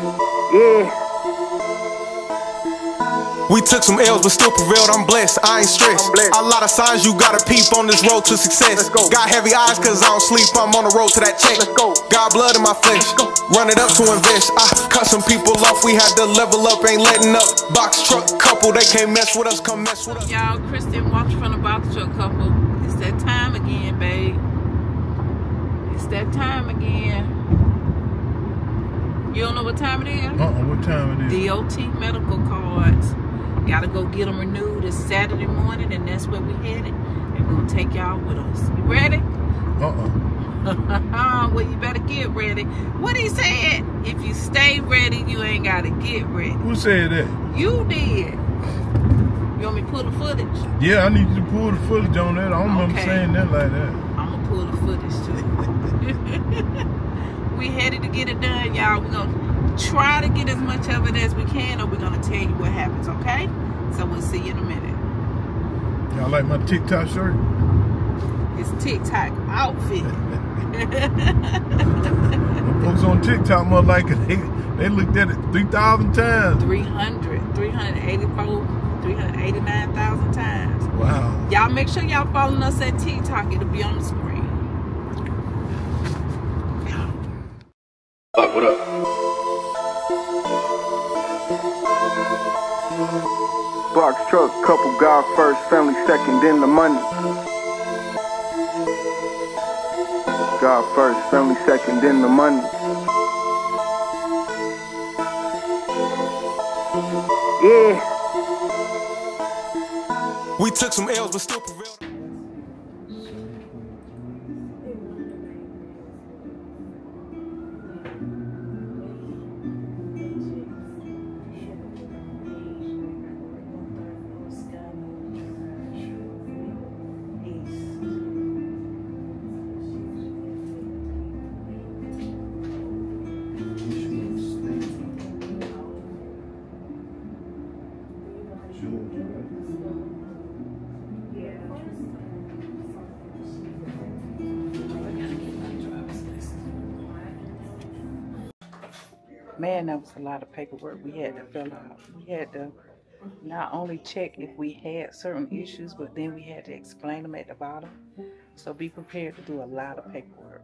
Yeah. We took some L's but still prevailed, I'm blessed, I ain't stressed. A lot of signs you gotta peep on this road to success. Got heavy eyes cause I don't sleep, I'm on the road to that check. Got blood in my flesh, run it up to invest. I cut some people off, we had to level up, ain't letting up. Boxtruck Couple, they can't mess with us, come mess with us. Y'all, Kristen walks from the Boxtruck Couple. It's that time again, babe. It's that time again. You don't know what time it is? What time it is? DOT medical cards. Gotta go get them renewed. It's Saturday morning, and that's where we headed. And we're gonna take y'all with us. You ready? Well, you better get ready. What he said? If you stay ready, you ain't gotta get ready. Who said that? You did. You want me to pull the footage? Yeah, I need you to pull the footage on that. I don't remember saying that like that. I'm gonna pull the footage too. We headed to get it done, y'all. We're gonna try to get as much of it as we can, or we're gonna tell you what happens, okay? So we'll see you in a minute. Y'all like my TikTok shirt? It's TikTok outfit. Folks on TikTok must like it. They looked at it 3,000 times. 389,000 times. Wow. Y'all make sure y'all following us at TikTok. It'll be on the screen. What up? Boxtruck Couple, God first, family second, then the money. God first, family second, then the money. Yeah. We took some L's but still prevailed. Man, that was a lot of paperwork we had to fill out. We had to not only check if we had certain issues, but then we had to explain them at the bottom. So be prepared to do a lot of paperwork.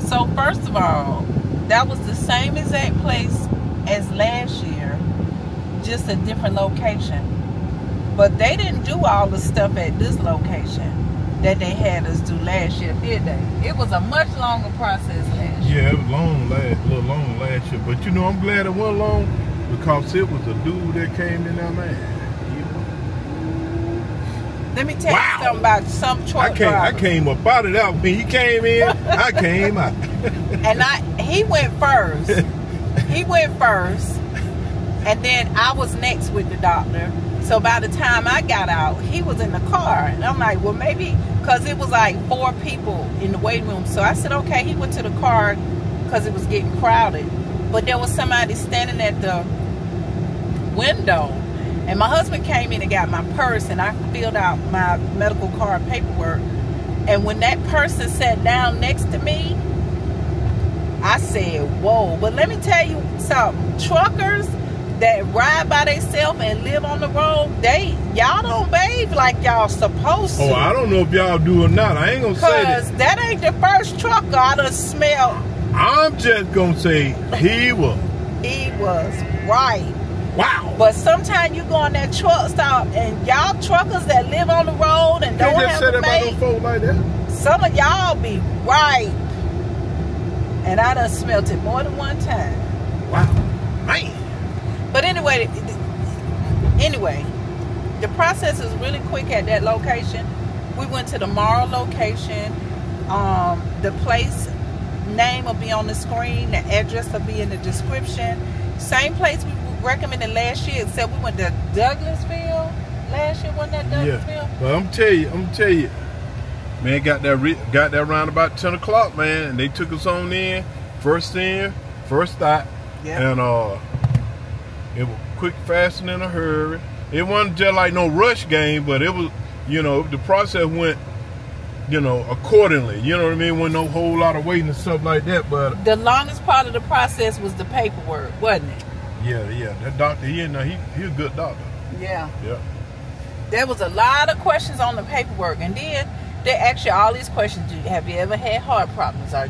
So first of all, that was the same exact place as last year, just a different location. But they didn't do all the stuff at this location that they had us do last year, did they? It was a much longer process last year. Yeah, it was a little long last year. But you know, I'm glad it wasn't long because it was a dude that came in there, man. Let me tell you something about some truck drivers. I came up out of that. When he came in, I came out. And he went first. He went first. And then I was next with the doctor. So by the time I got out, he was in the car. And I'm like, well, maybe, because it was like 4 people in the waiting room. So I said, okay, he went to the car because it was getting crowded. But there was somebody standing at the window. And my husband came in and got my purse, and I filled out my medical card paperwork. And when that person sat down next to me, I said, whoa. But let me tell you something. Truckers that ride by themselves and live on the road, y'all don't bathe like y'all supposed to. Oh, I don't know if y'all do or not. I ain't gonna say that. Because that ain't the first trucker I done smelled. I'm just gonna say he was. He was right. Wow. But sometimes you go on that truck stop and y'all truckers that live on the road and don't have a mate, like that. some of y'all be right. And I done smelt it more than one time. Wow. Man. But anyway, the process is really quick at that location. We went to the Morrow location. The place name will be on the screen. The address will be in the description. Same place we recommended last year, except we went to Douglasville last year. Wasn't that Douglasville? Yeah. But I'm tell you, man, got that around about 10 o'clock, man, and they took us on in, first stop. Yep. And it was quick, fast, and in a hurry. It wasn't just like no rush game, but it was, you know, the process went you know, accordingly. You know what I mean? With no whole lot of waiting and stuff like that. But the longest part of the process was the paperwork, wasn't it? Yeah. That doctor, he a good doctor. Yeah. Yeah. There was a lot of questions on the paperwork, and then they ask you all these questions. Have you ever had heart problems? Are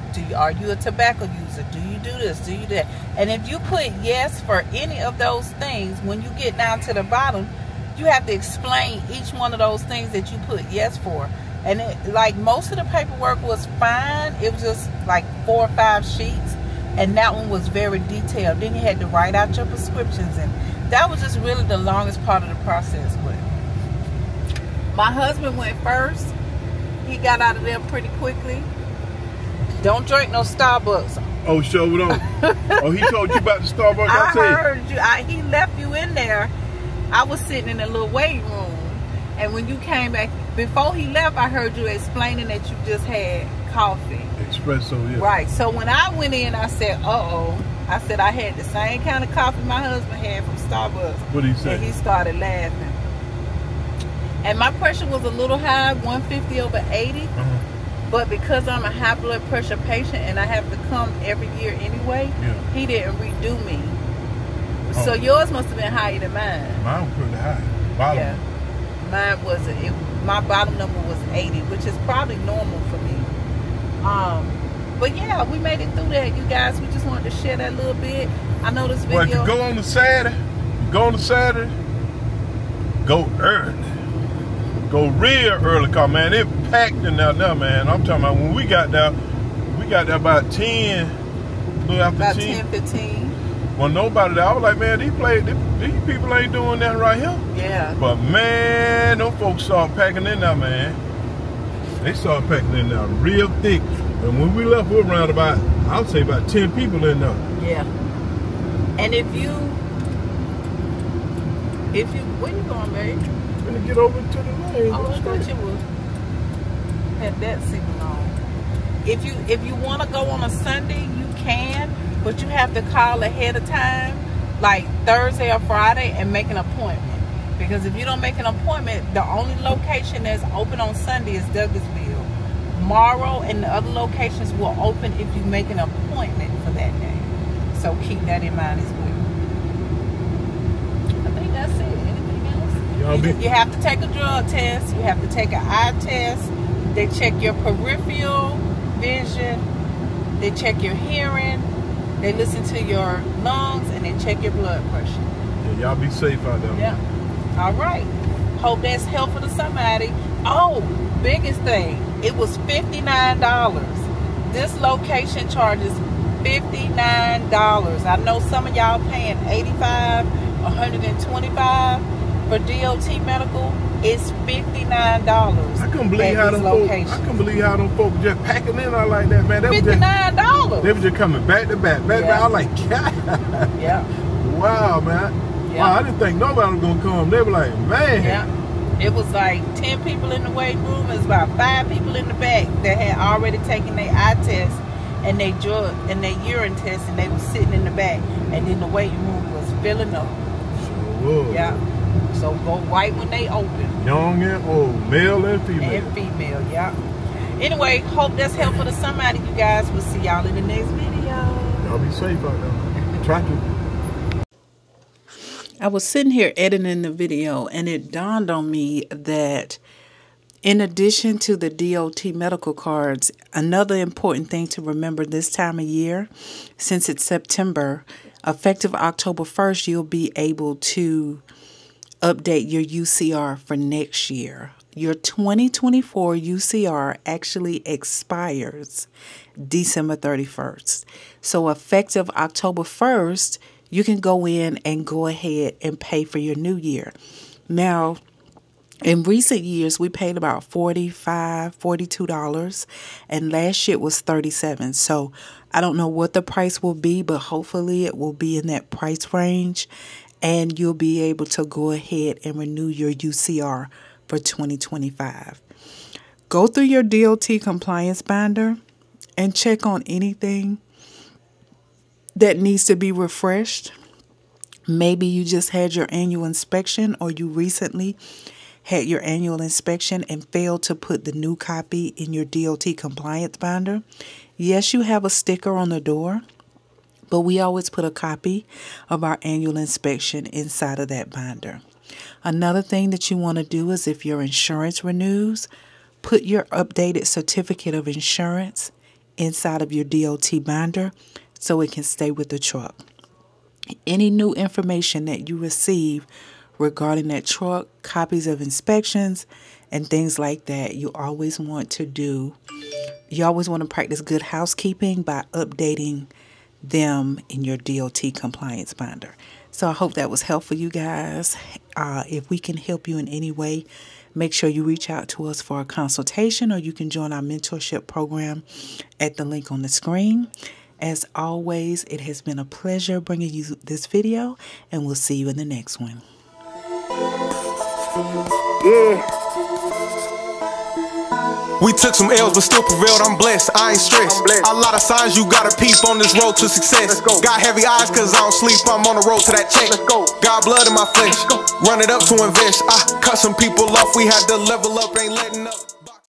you a tobacco user? Do you do this? Do you do that? And if you put yes for any of those things, when you get down to the bottom, you have to explain each one of those things that you put yes for. And like most of the paperwork was fine. It was just like 4 or 5 sheets, and that one was very detailed. Then you had to write out your prescriptions, and that was just really the longest part of the process. But my husband went first. He got out of there pretty quickly. Don't drink no Starbucks. Oh, sure don't. Oh, he told you about the Starbucks? I heard you. He left you in there. I was sitting in a little waiting room, and when you came back, before he left, I heard you explaining that you just had coffee. Espresso, yeah. Right. So when I went in, I said, uh-oh. I said I had the same kind of coffee my husband had from Starbucks. What did he say? And he started laughing. And my pressure was a little high, 150/80. But because I'm a high blood pressure patient and I have to come every year anyway, he didn't redo me. So yours must have been higher than mine. Mine was pretty high. Bottom. Yeah. Mine was, my bottom number was 80, which is probably normal for me. But yeah, we made it through that, you guys. We just wanted to share that little bit. I know this video. Well, if you go on the Saturday, go early. Go real early, cause man, it packed in there, man. I'm talking about when we got there about 10, a little after about 10. 10-15. Well, nobody there. I was like, man, these people ain't doing that right here. Yeah. But man, them folks started packing in there, man. They started packing in there real thick. And when we left, we were around about, I would say about 10 people in there. Yeah. And if you, where you going, babe? I'm gonna get over to the lane. Oh, I thought you would have that signal on. If you want to go on a Sunday, you can, but you have to call ahead of time, like Thursday or Friday, and make an appointment. Because if you don't make an appointment, the only location that's open on Sunday is Douglasville. Morrow and the other locations will open if you make an appointment for that day. So keep that in mind as well. I think that's it. You have to take a drug test. You have to take an eye test. They check your peripheral vision. They check your hearing. They listen to your lungs, and they check your blood pressure. Yeah, y'all be safe out there. Yeah. All right. Hope that's helpful to somebody. Oh, biggest thing. It was $59. This location charges $59. I know some of y'all paying $85, $125. For DOT medical, it's $59. I couldn't believe how them folks just packing in all like that, man. $59. They were just coming back to back. I was like, God. Yeah. Wow, man. Yeah. Wow, I didn't think nobody was gonna come. They were like, man. Yeah. It was like 10 people in the waiting room. It was about 5 people in the back that had already taken their eye test and their drug and their urine test, and they were sitting in the back, and then the waiting room was filling up. Sure was. Yeah. So go right when they open. Young and old, male and female. And female, yeah. Anyway, hope that's helpful to somebody, you guys. We'll see y'all in the next video. Y'all be safe out there. Try to. I was sitting here editing the video, and it dawned on me that in addition to the DOT medical cards, another important thing to remember this time of year, since it's September, effective October 1st, you'll be able to update your UCR for next year. Your 2024 UCR actually expires December 31st. So effective October 1st, you can go in and go ahead and pay for your new year. Now, in recent years, we paid about $45, $42, and last year was $37. So I don't know what the price will be, but hopefully it will be in that price range, and you'll be able to go ahead and renew your UCR for 2025. Go through your DOT compliance binder and check on anything that needs to be refreshed. Maybe you just had your annual inspection, or you recently had your annual inspection and failed to put the new copy in your DOT compliance binder, yes, you have a sticker on the door, but we always put a copy of our annual inspection inside of that binder. Another thing that you want to do is if your insurance renews, put your updated certificate of insurance inside of your DOT binder so it can stay with the truck. Any new information that you receive regarding that truck, copies of inspections, and things like that, you always want to practice good housekeeping by updating them in your DOT compliance binder. So I hope that was helpful, you guys. If we can help you in any way, make sure you reach out to us for a consultation, or you can join our mentorship program at the link on the screen. As always, it has been a pleasure bringing you this video, and we'll see you in the next one. Yeah. We took some L's but still prevailed, I'm blessed, I ain't stressed. A lot of signs you gotta peep on this road to success. Got heavy eyes cause I don't sleep, I'm on the road to that check. Got blood in my flesh, run it up to invest. I cut some people off, we had to level up, ain't letting up.